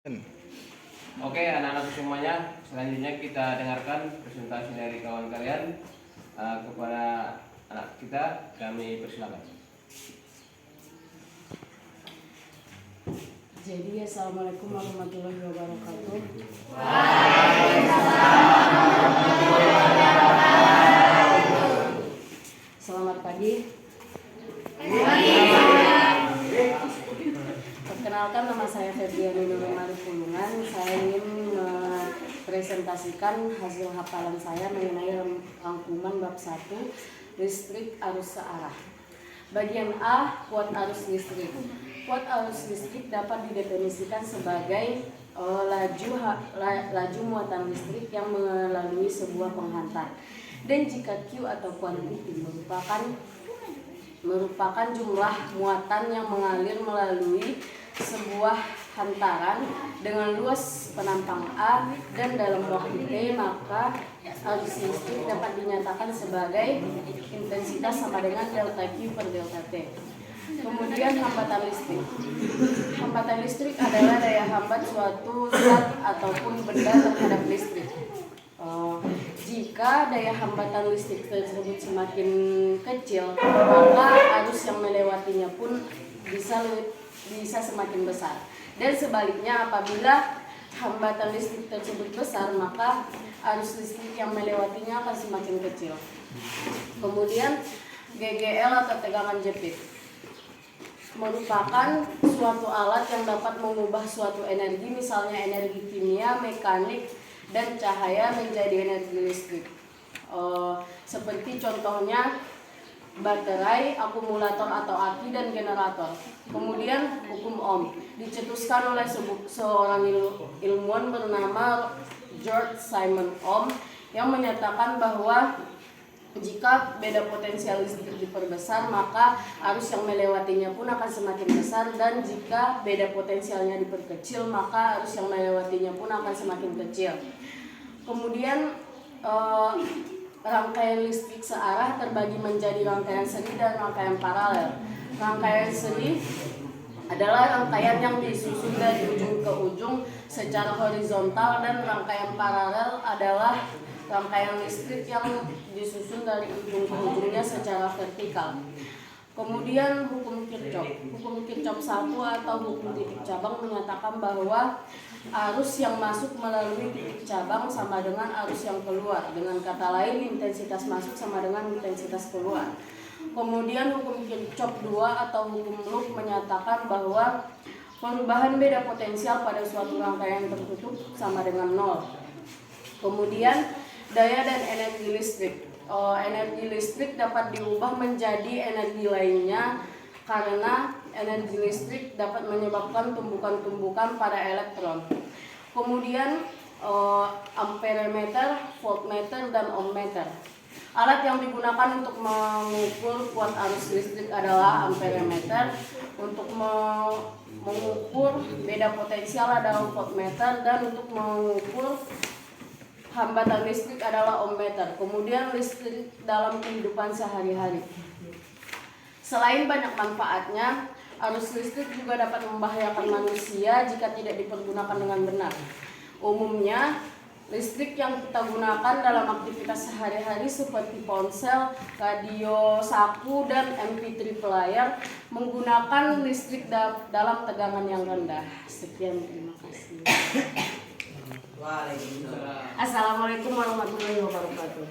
Oke, anak-anak semuanya, selanjutnya kita dengarkan presentasi dari kawan kalian. Kepada anak kita, kami persilakan. Jadi, assalamualaikum warahmatullahi wabarakatuh. Selamat pagi. Perkenalkan, nama saya Febriani Nurul Arif Pulungan. Saya ingin mempresentasikan hasil hafalan saya mengenai rangkuman bab 1 listrik arus searah. Bagian A, kuat arus listrik. Kuat arus listrik dapat didefinisikan sebagai laju muatan listrik yang melalui sebuah penghantar. Dan jika Q atau kuantiti merupakan jumlah muatan yang mengalir melalui sebuah hantaran dengan luas penampang A dan dalam waktu T, maka arus listrik dapat dinyatakan sebagai intensitas sama dengan delta Q per delta T. Kemudian hambatan listrik. Hambatan listrik adalah daya hambat suatu zat ataupun benda terhadap listrik. Jika daya hambatan listrik tersebut semakin kecil, maka arus yang melewatinya pun bisa semakin besar. Dan sebaliknya, apabila hambatan listrik tersebut besar, maka arus listrik yang melewatinya akan semakin kecil. Kemudian GGL atau tegangan jepit merupakan suatu alat yang dapat mengubah suatu energi, misalnya energi kimia, mekanik, dan cahaya menjadi energi listrik. Seperti contohnya baterai, akumulator atau aki, dan generator. Kemudian hukum Ohm dicetuskan oleh seorang ilmuwan bernama George Simon Ohm yang menyatakan bahwa jika beda potensial listrik diperbesar, maka arus yang melewatinya pun akan semakin besar, dan jika beda potensialnya diperkecil, maka arus yang melewatinya pun akan semakin kecil. Kemudian rangkaian listrik searah terbagi menjadi rangkaian seri dan rangkaian paralel. Rangkaian seri adalah rangkaian yang disusun dari ujung ke ujung secara horizontal, dan rangkaian paralel adalah rangkaian listrik yang disusun dari ujung ke ujungnya secara vertikal. Kemudian hukum Kirchhoff. Hukum Kirchhoff 1 atau hukum titik cabang menyatakan bahwa arus yang masuk melalui titik cabang sama dengan arus yang keluar. Dengan kata lain, intensitas masuk sama dengan intensitas keluar. Kemudian hukum Kirchhoff 2 atau hukum loop menyatakan bahwa perubahan beda potensial pada suatu rangkaian tertutup sama dengan 0. Kemudian daya dan energi listrik. Energi listrik dapat diubah menjadi energi lainnya karena energi listrik dapat menyebabkan tumbukan-tumbukan pada elektron. Kemudian amperemeter, voltmeter, dan ohmmeter. Alat yang digunakan untuk mengukur kuat arus listrik adalah amperemeter, untuk mengukur beda potensial adalah voltmeter, dan untuk mengukur hambatan listrik adalah ohmmeter. Kemudian listrik dalam kehidupan sehari-hari. Selain banyak manfaatnya, arus listrik juga dapat membahayakan manusia jika tidak dipergunakan dengan benar. Umumnya, listrik yang kita gunakan dalam aktivitas sehari-hari seperti ponsel, radio, saku, dan MP3 player menggunakan listrik dalam tegangan yang rendah. Sekian, terima kasih. Assalamualaikum warahmatullahi wabarakatuh.